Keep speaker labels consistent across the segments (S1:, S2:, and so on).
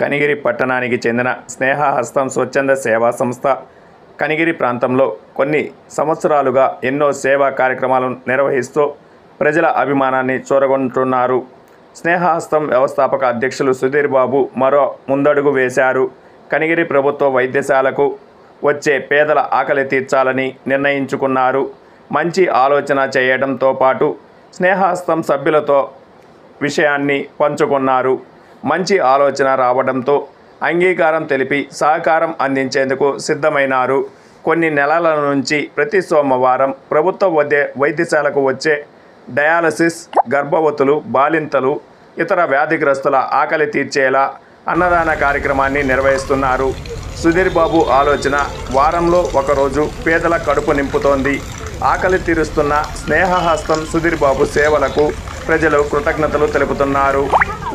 S1: కనిగిరి పట్టణానికి చెందిన స్నేహహస్తం స్వచ్ఛంద సేవా సంస్థ కనిగిరి ప్రాంతంలో కొన్ని సంవత్సరాలుగా ఎన్నో సేవా కార్యక్రమాలను నిర్వహిస్తూ ప్రజల అభిమానాన్ని చూరగొంటున్నారు. స్నేహహస్తం వ్యవస్థాపక అధ్యక్షులు సుధీర్ బాబు మరో ముందడుగు వేశారు. కనిగిరి ప్రభుత్వ వైద్యశాలకు వచ్చే పేదల ఆకలి తీర్చాలని నిర్ణయించుకున్నారు. మంచి ఆలోచన చేయడంతో పాటు స్నేహహస్తం సభ్యులతో విషయాన్ని పంచుకున్నారు. మంచి ఆలోచన రావడంతో అంగీకారం తెలిపి సహకారం అందించేందుకు సిద్ధమైనారు. కొన్ని నెలల నుంచి ప్రతి సోమవారం ప్రభుత్వ వైద్యశాలకు వచ్చే డయాలసిస్, గర్భవతులు, బాలింతలు, ఇతర వ్యాధిగ్రస్తుల ఆకలి తీర్చేలా అన్నదాన కార్యక్రమాన్ని నిర్వహిస్తున్నారు. సుధీర్ బాబు ఆలోచన వారంలో ఒకరోజు పేదల కడుపు నింపుతోంది. ఆకలి తీరుస్తున్న స్నేహహస్తం సుధీర్ బాబు సేవలకు ప్రజలు కృతజ్ఞతలు తెలుపుతున్నారు.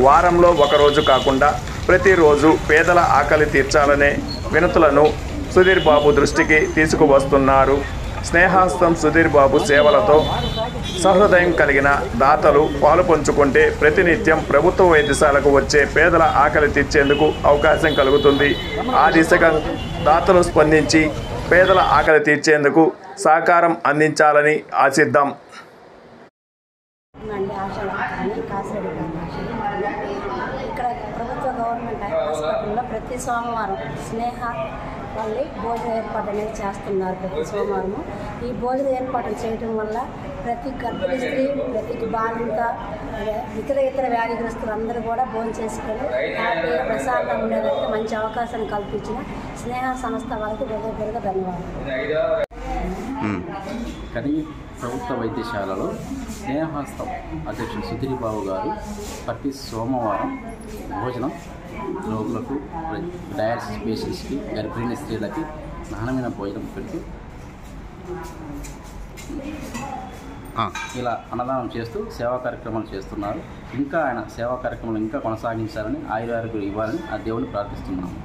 S1: వారంలో ఒకరోజు కాకుండా ప్రతిరోజు పేదల ఆకలి తీర్చాలనే వినతులను సుధీర్ బాబు దృష్టికి తీసుకువస్తున్నారు. స్నేహహస్తం సుధీర్ బాబు సేవలతో సహృదయం కలిగిన దాతలు పాలు పంచుకుంటే ప్రతినిత్యం ప్రభుత్వ వైద్యశాలకు వచ్చే పేదల ఆకలి తీర్చేందుకు అవకాశం కలుగుతుంది. ఆ దిశగా దాతలు స్పందించి పేదల ఆకలి తీర్చేందుకు సహకారం అందించాలని ఆశిద్దాం.
S2: ఇక్కడ ప్రభుత్వ గవర్నమెంట్ హాస్పిటల్లో ప్రతి సోమవారం స్నేహ వాళ్ళు భోజన ఏర్పాటు అనేది చేస్తున్నారు. ప్రతి సోమవారము ఈ భోజన ఏర్పాటు చేయడం వల్ల ప్రతి గర్భిణీ స్త్రీ, ప్రతి బాలింత, ఇతర వ్యాధిగ్రస్తులు అందరూ కూడా భోజనం చేసుకొని హ్యాపీగా ప్రశాంతంగా ఉండేదానికి మంచి అవకాశాన్ని కల్పించిన స్నేహ సంస్థ వాళ్ళకి హృదయపూర్వక ధన్యవాదాలు.
S3: కనిగిరి ప్రభుత్వ వైద్యశాలలో స్నేహహస్తం అధ్యక్షుడు సుధీర్ బాబు గారు ప్రతి సోమవారం భోజనం రోగులకు, డయాలసిస్ పేషెంట్స్కి, గర్భిణీ స్త్రీలకి నాణ్యమైన భోజనం పెడుతూ ఇలా అన్నదానం చేస్తూ సేవా కార్యక్రమాలు చేస్తున్నారు. ఇంకా ఆయన సేవా కార్యక్రమాలు ఇంకా కొనసాగించాలని, ఆయురారోగ్యాలు ఇవ్వాలని ఆ దేవుని ప్రార్థిస్తున్నాము.